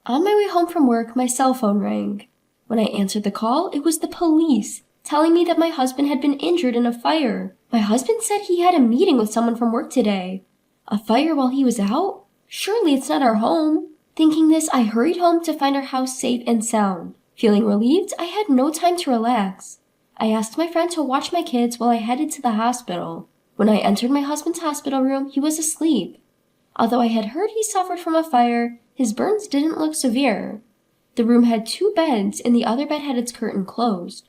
On my way home from work, my cell phone rang. When I answered the call, it was the police, telling me that my husband had been injured in a fire. My husband said he had a meeting with someone from work today. A fire while he was out? Surely it's not our home. Thinking this, I hurried home to find our house safe and sound. Feeling relieved, I had no time to relax. I asked my friend to watch my kids while I headed to the hospital. When I entered my husband's hospital room, he was asleep. Although I had heard he suffered from a fire, his burns didn't look severe. The room had 2 beds, and the other bed had its curtain closed.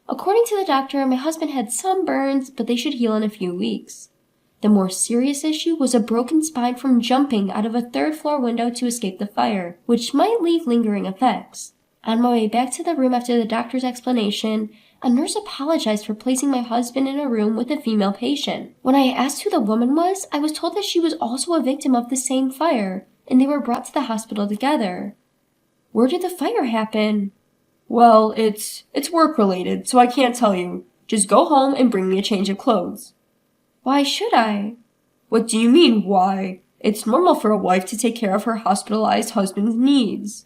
According to the doctor, my husband had some burns, but they should heal in a few weeks. The more serious issue was a broken spine from jumping out of a 3rd-floor window to escape the fire, which might leave lingering effects. On my way back to the room after the doctor's explanation, a nurse apologized for placing my husband in a room with a female patient. When I asked who the woman was, I was told that she was also a victim of the same fire, and they were brought to the hospital together. Where did the fire happen? Well, it's work-related, so I can't tell you. Just go home and bring me a change of clothes. Why should I? What do you mean, why? It's normal for a wife to take care of her hospitalized husband's needs.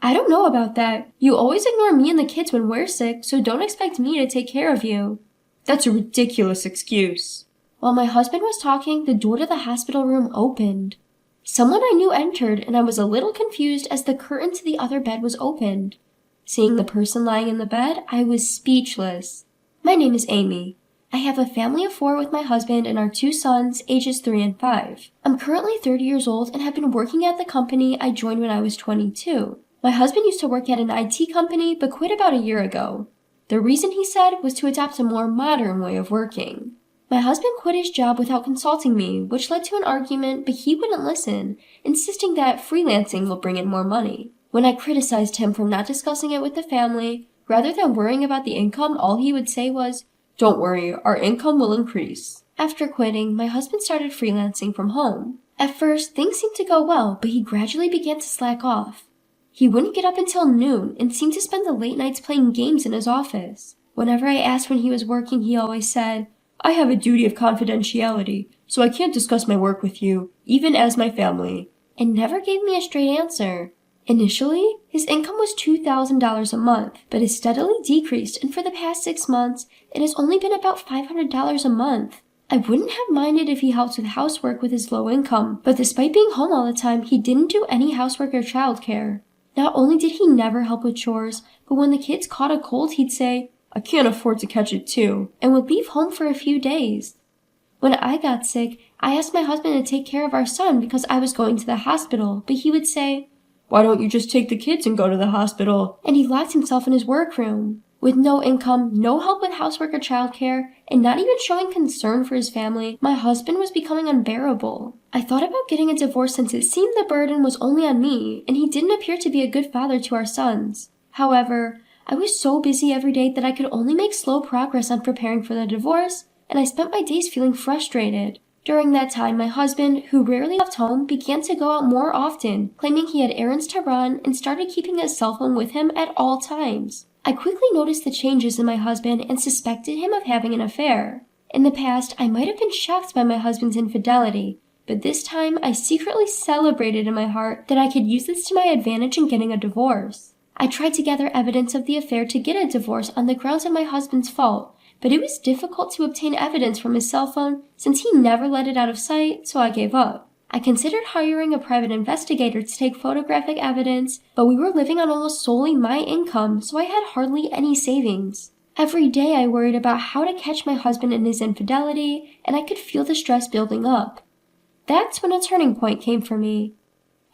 I don't know about that. You always ignore me and the kids when we're sick, so don't expect me to take care of you. That's a ridiculous excuse. While my husband was talking, the door to the hospital room opened. Someone I knew entered, and I was a little confused as the curtain to the other bed was opened. Seeing the person lying in the bed, I was speechless. My name is Amy. I have a family of 4 with my husband and our 2 sons, ages 3 and 5. I'm currently 30 years old and have been working at the company I joined when I was 22. My husband used to work at an IT company but quit about a year ago. The reason, he said, was to adopt a more modern way of working. My husband quit his job without consulting me, which led to an argument, but he wouldn't listen, insisting that freelancing will bring in more money. When I criticized him for not discussing it with the family, rather than worrying about the income, all he would say was, "Don't worry, our income will increase." After quitting, my husband started freelancing from home. At first, things seemed to go well, but he gradually began to slack off. He wouldn't get up until noon and seemed to spend the late nights playing games in his office. Whenever I asked when he was working, he always said, "I have a duty of confidentiality, so I can't discuss my work with you, even as my family," and never gave me a straight answer. Initially, his income was $2,000 a month, but has steadily decreased, and for the past 6 months, it has only been about $500 a month. I wouldn't have minded if he helped with housework with his low income, but despite being home all the time, he didn't do any housework or childcare. Not only did he never help with chores, but when the kids caught a cold, he'd say, "I can't afford to catch it too," and would leave home for a few days. When I got sick, I asked my husband to take care of our son because I was going to the hospital, but he would say, "Why don't you just take the kids and go to the hospital?" And he locked himself in his workroom. With no income, no help with housework or childcare, and not even showing concern for his family, my husband was becoming unbearable. I thought about getting a divorce since it seemed the burden was only on me, and he didn't appear to be a good father to our sons. However, I was so busy every day that I could only make slow progress on preparing for the divorce, and I spent my days feeling frustrated. During that time, my husband, who rarely left home, began to go out more often, claiming he had errands to run, and started keeping his cell phone with him at all times. I quickly noticed the changes in my husband and suspected him of having an affair. In the past, I might have been shocked by my husband's infidelity, but this time I secretly celebrated in my heart that I could use this to my advantage in getting a divorce. I tried to gather evidence of the affair to get a divorce on the grounds of my husband's fault, but it was difficult to obtain evidence from his cell phone since he never let it out of sight, so I gave up. I considered hiring a private investigator to take photographic evidence, but we were living on almost solely my income, so I had hardly any savings. Every day I worried about how to catch my husband in his infidelity, and I could feel the stress building up. That's when a turning point came for me.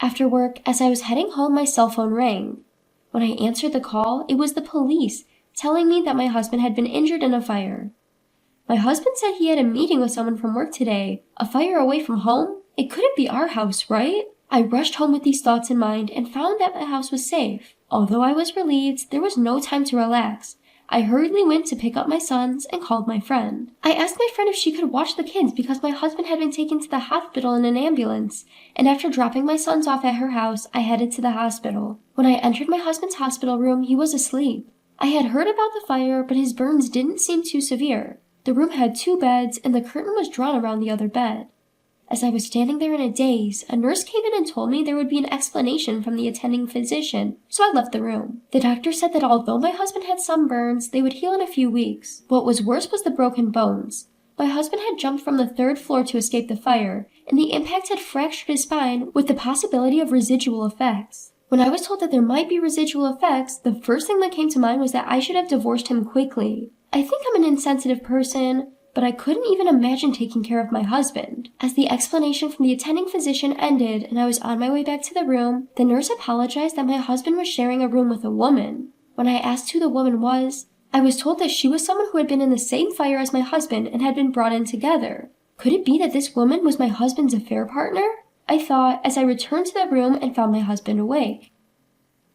After work, as I was heading home, my cell phone rang. When I answered the call, it was the police, telling me that my husband had been injured in a fire. My husband said he had a meeting with someone from work today. A fire away from home? It couldn't be our house, right? I rushed home with these thoughts in mind and found that my house was safe. Although I was relieved, there was no time to relax. I hurriedly went to pick up my sons and called my friend. I asked my friend if she could watch the kids because my husband had been taken to the hospital in an ambulance, and after dropping my sons off at her house, I headed to the hospital. When I entered my husband's hospital room, he was asleep. I had heard about the fire, but his burns didn't seem too severe. The room had 2 beds, and the curtain was drawn around the other bed. As I was standing there in a daze, a nurse came in and told me there would be an explanation from the attending physician, so I left the room. The doctor said that although my husband had some burns, they would heal in a few weeks. What was worse was the broken bones. My husband had jumped from the 3rd floor to escape the fire, and the impact had fractured his spine with the possibility of residual effects. When I was told that there might be residual effects, the first thing that came to mind was that I should have divorced him quickly. I think I'm an insensitive person, but I couldn't even imagine taking care of my husband. As the explanation from the attending physician ended and I was on my way back to the room, the nurse apologized that my husband was sharing a room with a woman. When I asked who the woman was, I was told that she was someone who had been in the same fire as my husband and had been brought in together. Could it be that this woman was my husband's affair partner? I thought as I returned to the room and found my husband awake.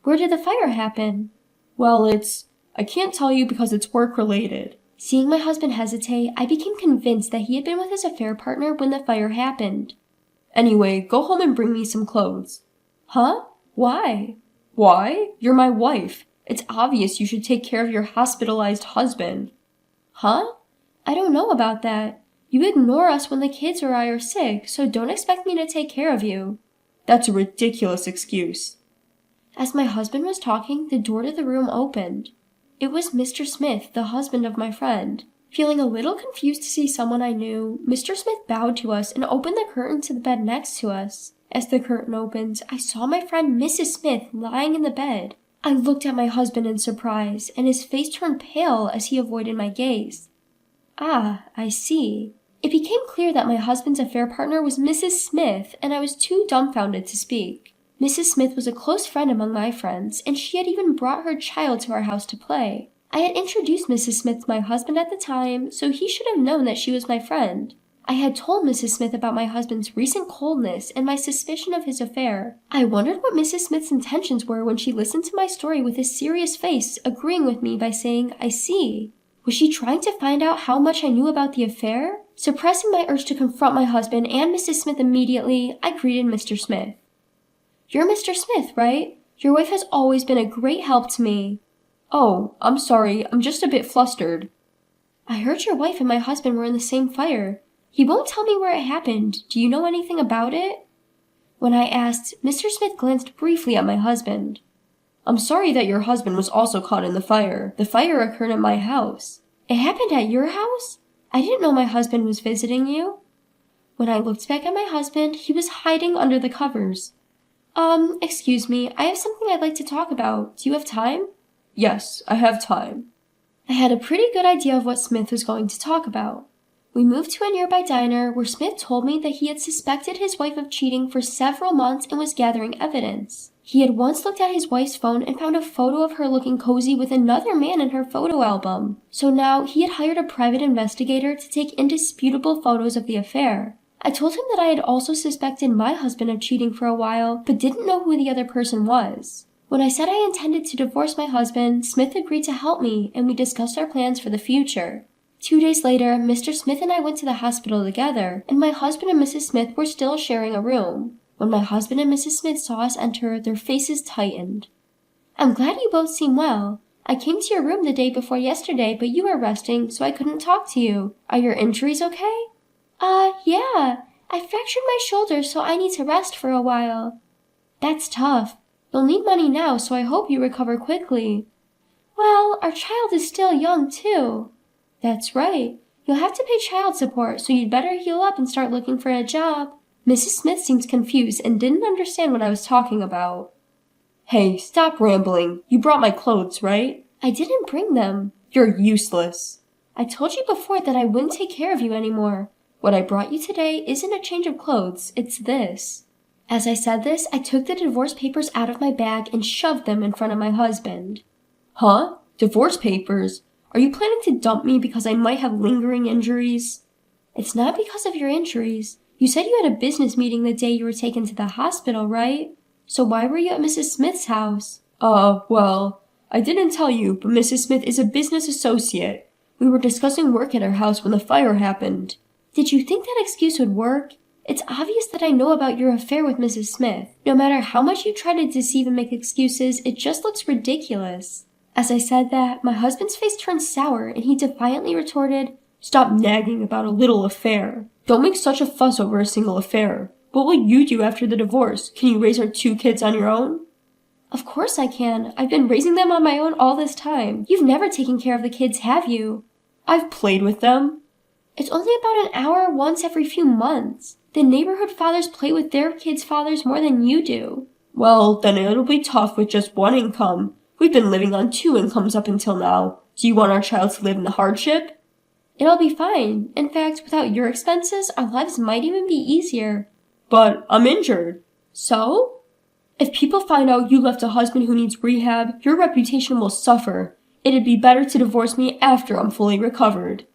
Where did the fire happen? Well, I can't tell you because it's work-related. Seeing my husband hesitate, I became convinced that he had been with his affair partner when the fire happened. Anyway, go home and bring me some clothes. Huh? Why? Why? You're my wife. It's obvious you should take care of your hospitalized husband. Huh? I don't know about that. You ignore us when the kids or I are sick, so don't expect me to take care of you. That's a ridiculous excuse. As my husband was talking, the door to the room opened. It was Mr. Smith, the husband of my friend. Feeling a little confused to see someone I knew, Mr. Smith bowed to us and opened the curtain to the bed next to us. As the curtain opened, I saw my friend Mrs. Smith lying in the bed. I looked at my husband in surprise, and his face turned pale as he avoided my gaze. Ah, I see. It became clear that my husband's affair partner was Mrs. Smith, and I was too dumbfounded to speak. Mrs. Smith was a close friend among my friends, and she had even brought her child to our house to play. I had introduced Mrs. Smith to my husband at the time, so he should have known that she was my friend. I had told Mrs. Smith about my husband's recent coldness and my suspicion of his affair. I wondered what Mrs. Smith's intentions were when she listened to my story with a serious face, agreeing with me by saying, "I see." Was she trying to find out how much I knew about the affair? Suppressing my urge to confront my husband and Mrs. Smith immediately, I greeted Mr. Smith. "You're Mr. Smith, right? Your wife has always been a great help to me." Oh, I'm sorry, I'm just a bit flustered. "I heard your wife and my husband were in the same fire. He won't tell me where it happened. Do you know anything about it?" When I asked, Mr. Smith glanced briefly at my husband. "I'm sorry that your husband was also caught in the fire. The fire occurred at my house." "It happened at your house? I didn't know my husband was visiting you." When I looked back at my husband, he was hiding under the covers. Excuse me, I have something I'd like to talk about. Do you have time?" "Yes, I have time." I had a pretty good idea of what Smith was going to talk about. We moved to a nearby diner where Smith told me that he had suspected his wife of cheating for several months and was gathering evidence. He had once looked at his wife's phone and found a photo of her looking cozy with another man in her photo album. So now he had hired a private investigator to take indisputable photos of the affair. I told him that I had also suspected my husband of cheating for a while, but didn't know who the other person was. When I said I intended to divorce my husband, Smith agreed to help me, and we discussed our plans for the future. 2 days later, Mr. Smith and I went to the hospital together, and my husband and Mrs. Smith were still sharing a room. When my husband and Mrs. Smith saw us enter, their faces tightened. "I'm glad you both seem well. I came to your room the day before yesterday, but you were resting, so I couldn't talk to you. Are your injuries okay?" Yeah. I fractured my shoulder, so I need to rest for a while." "That's tough. You'll need money now, so I hope you recover quickly." "Well, our child is still young, too." "That's right. You'll have to pay child support, so you'd better heal up and start looking for a job." Mrs. Smith seemed confused and didn't understand what I was talking about. "Hey, stop rambling. You brought my clothes, right?" "I didn't bring them." "You're useless." "I told you before that I wouldn't take care of you anymore. What I brought you today isn't a change of clothes, it's this." As I said this, I took the divorce papers out of my bag and shoved them in front of my husband. "Huh? Divorce papers? Are you planning to dump me because I might have lingering injuries?" "It's not because of your injuries. You said you had a business meeting the day you were taken to the hospital, right? So why were you at Mrs. Smith's house?" Well, I didn't tell you, but Mrs. Smith is a business associate. We were discussing work at her house when the fire happened." "Did you think that excuse would work? It's obvious that I know about your affair with Mrs. Smith. No matter how much you try to deceive and make excuses, it just looks ridiculous." As I said that, my husband's face turned sour and he defiantly retorted, "Stop nagging about a little affair. Don't make such a fuss over a single affair. What will you do after the divorce? Can you raise our 2 kids on your own? Of course I can. I've been raising them on my own all this time. You've never taken care of the kids, have you? I've played with them. It's only about an hour once every few months. The neighborhood fathers play with their kids' fathers more than you do. Well, then it'll be tough with just one income. We've been living on 2 incomes up until now. Do you want our child to live in the hardship? It'll be fine. In fact, without your expenses, our lives might even be easier. But I'm injured. So? If people find out you left a husband who needs rehab, your reputation will suffer. It'd be better to divorce me after I'm fully recovered.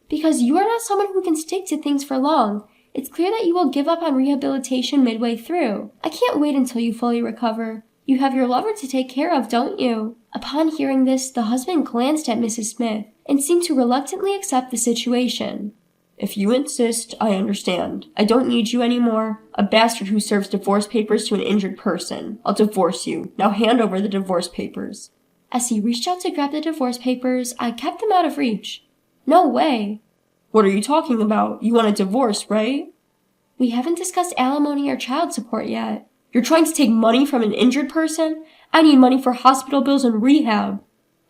Because you are not someone who can stick to things for long. It's clear that you will give up on rehabilitation midway through. I can't wait until you fully recover. You have your lover to take care of, don't you? Upon hearing this, the husband glanced at Mrs. Smith and seemed to reluctantly accept the situation. If you insist, I understand. I don't need you anymore. A bastard who serves divorce papers to an injured person. I'll divorce you. Now hand over the divorce papers. As he reached out to grab the divorce papers, I kept them out of reach. No way. What are you talking about? You want a divorce, right? We haven't discussed alimony or child support yet. You're trying to take money from an injured person? I need money for hospital bills and rehab.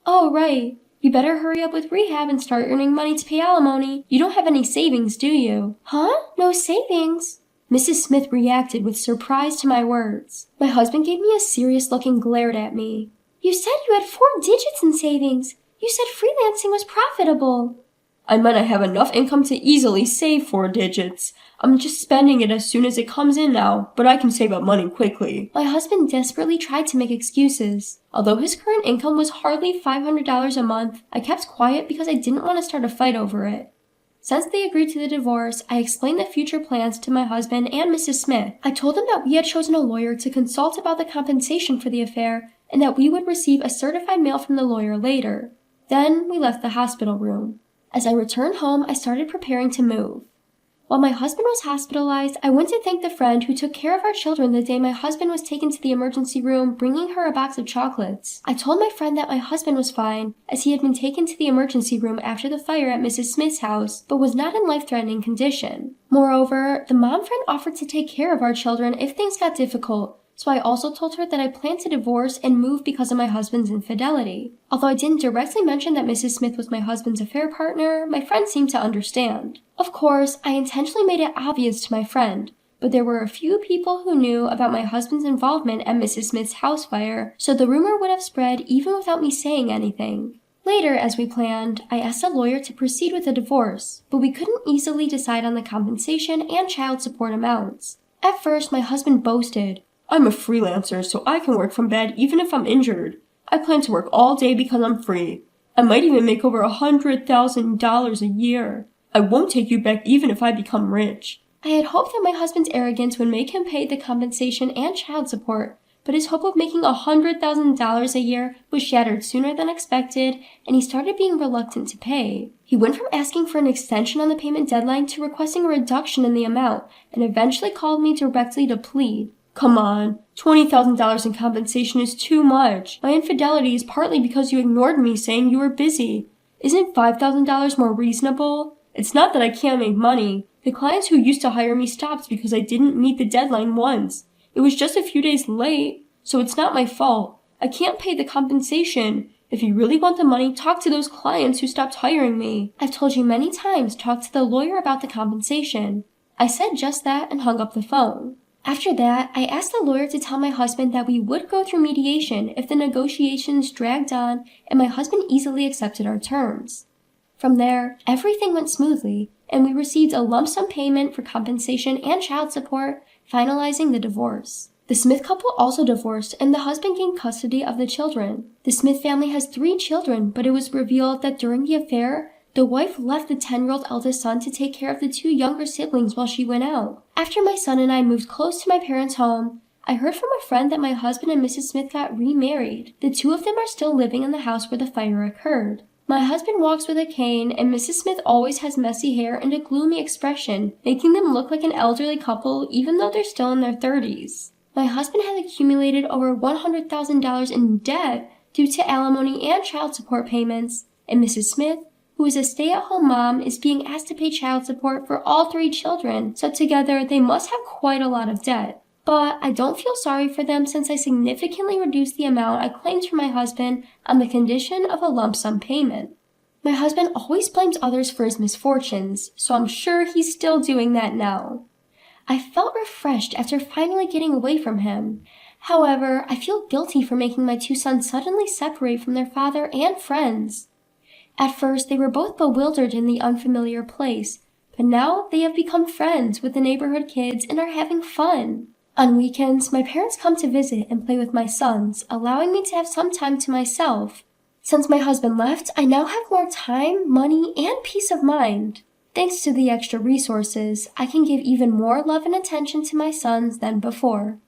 Oh, right. You better hurry up with rehab and start earning money to pay alimony. You don't have any savings, do you? Huh? No savings? Mrs. Smith reacted with surprise to my words. My husband gave me a serious look and glared at me. You said you had 4 digits in savings. You said freelancing was profitable. I meant I have enough income to easily save 4 digits. I'm just spending it as soon as it comes in now, but I can save up money quickly. My husband desperately tried to make excuses. Although his current income was hardly $500 a month, I kept quiet because I didn't want to start a fight over it. Since they agreed to the divorce, I explained the future plans to my husband and Mrs. Smith. I told them that we had chosen a lawyer to consult about the compensation for the affair and that we would receive a certified mail from the lawyer later. Then we left the hospital room. As I returned home, I started preparing to move. While my husband was hospitalized, I went to thank the friend who took care of our children the day my husband was taken to the emergency room, bringing her a box of chocolates. I told my friend that my husband was fine, as he had been taken to the emergency room after the fire at Mrs. Smith's house, but was not in life-threatening condition. Moreover, the mom friend offered to take care of our children if things got difficult, so I also told her that I planned to divorce and move because of my husband's infidelity. Although I didn't directly mention that Mrs. Smith was my husband's affair partner, my friend seemed to understand. Of course, I intentionally made it obvious to my friend, but there were a few people who knew about my husband's involvement at Mrs. Smith's house fire, so the rumor would have spread even without me saying anything. Later, as we planned, I asked a lawyer to proceed with a divorce, but we couldn't easily decide on the compensation and child support amounts. At first, my husband boasted, I'm a freelancer, so I can work from bed even if I'm injured. I plan to work all day because I'm free. I might even make over $100,000 a year. I won't take you back even if I become rich. I had hoped that my husband's arrogance would make him pay the compensation and child support, but his hope of making $100,000 a year was shattered sooner than expected, and he started being reluctant to pay. He went from asking for an extension on the payment deadline to requesting a reduction in the amount, and eventually called me directly to plead. Come on, $20,000 in compensation is too much. My infidelity is partly because you ignored me saying you were busy. Isn't $5,000 more reasonable? It's not that I can't make money. The clients who used to hire me stopped because I didn't meet the deadline once. It was just a few days late, so it's not my fault. I can't pay the compensation. If you really want the money, talk to those clients who stopped hiring me. I've told you many times, talk to the lawyer about the compensation. I said just that and hung up the phone. After that, I asked the lawyer to tell my husband that we would go through mediation if the negotiations dragged on, and my husband easily accepted our terms. From there, everything went smoothly, and we received a lump sum payment for compensation and child support, finalizing the divorce. The Smith couple also divorced, and the husband gained custody of the children. The Smith family has 3 children, but it was revealed that during the affair, the wife left the 10-year-old eldest son to take care of the 2 younger siblings while she went out. After my son and I moved close to my parents' home, I heard from a friend that my husband and Mrs. Smith got remarried. The 2 of them are still living in the house where the fire occurred. My husband walks with a cane, and Mrs. Smith always has messy hair and a gloomy expression, making them look like an elderly couple even though they're still in their 30s. My husband has accumulated over $100,000 in debt due to alimony and child support payments, and Mrs. Smith, who is a stay-at-home mom, is being asked to pay child support for all 3 children, so together they must have quite a lot of debt. But I don't feel sorry for them since I significantly reduced the amount I claimed for my husband on the condition of a lump sum payment. My husband always blames others for his misfortunes, so I'm sure he's still doing that now. I felt refreshed after finally getting away from him. However, I feel guilty for making my 2 sons suddenly separate from their father and friends. At first, they were both bewildered in the unfamiliar place, but now they have become friends with the neighborhood kids and are having fun. On weekends, my parents come to visit and play with my sons, allowing me to have some time to myself. Since my husband left, I now have more time, money, and peace of mind. Thanks to the extra resources, I can give even more love and attention to my sons than before.